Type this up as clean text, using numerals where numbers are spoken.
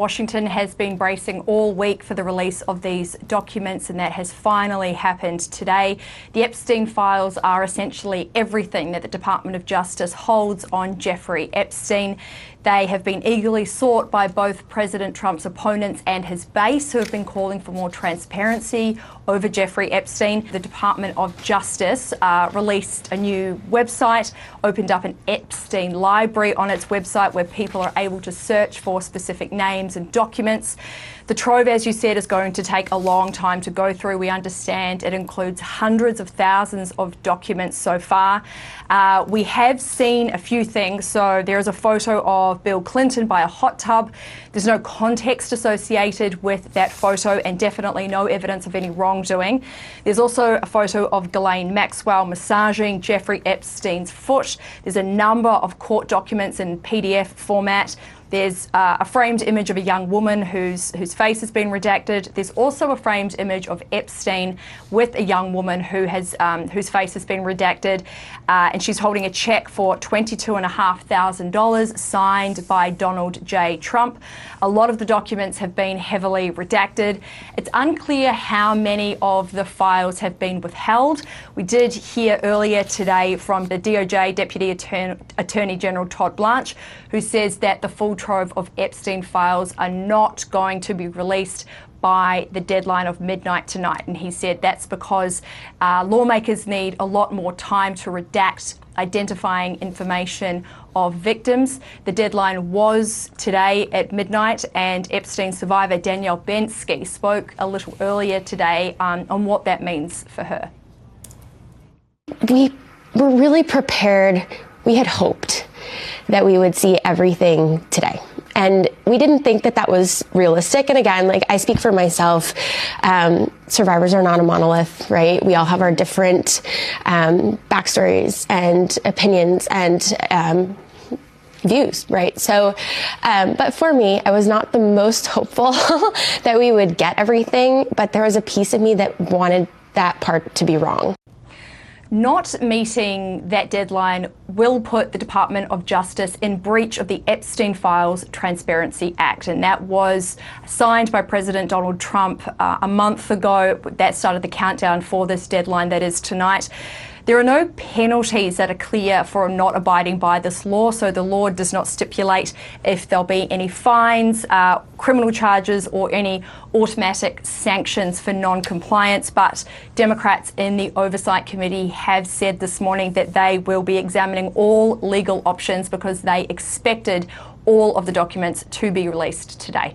Washington has been bracing all week for the release of these documents, and that has finally happened today. The Epstein files are essentially everything that the Department of Justice holds on Jeffrey Epstein. They have been eagerly sought by both President Trump's opponents and his base, who have been calling for more transparency over Jeffrey Epstein. The Department of Justice released a new website, opened up an Epstein library on its website where people are able to search for specific names and documents. The trove, as you said, is going to take a long time to go through. We understand it includes hundreds of thousands of documents so far. We have seen a few things. So there is a photo of Bill Clinton by a hot tub. There's no context associated with that photo and definitely no evidence of any wrongdoing. There's also a photo of Ghislaine Maxwell massaging Jeffrey Epstein's foot. There's a number of court documents in PDF format. There's a framed image of a young woman whose face has been redacted. There's also a framed image of Epstein with a young woman whose face has been redacted, and she's holding a check for $22,500 signed by Donald J. Trump. A lot of the documents have been heavily redacted. It's unclear how many of the files have been withheld. We did hear earlier today from the DOJ Deputy Attorney General Todd Blanche, who says that the full trove of Epstein files are not going to be released by the deadline of midnight tonight. And he said that's because lawmakers need a lot more time to redact identifying information of victims. The deadline was today at midnight, and Epstein survivor Danielle Bensky spoke a little earlier today on what that means for her. We were really prepared. We had hoped that we would see everything today. And we didn't think that that was realistic. And again, like, I speak for myself, survivors are not a monolith, right? We all have our different backstories and opinions and views, right? So, but for me, I was not the most hopeful that we would get everything, but there was a piece of me that wanted that part to be wrong. Not meeting that deadline will put the Department of Justice in breach of the Epstein Files Transparency Act, and that was signed by President Donald Trump a month ago. That started the countdown for this deadline that is tonight. There are no penalties that are clear for not abiding by this law, so the law does not stipulate if there'll be any fines, criminal charges, or any automatic sanctions for non-compliance. But Democrats in the Oversight Committee have said this morning that they will be examining all legal options because they expected all of the documents to be released today.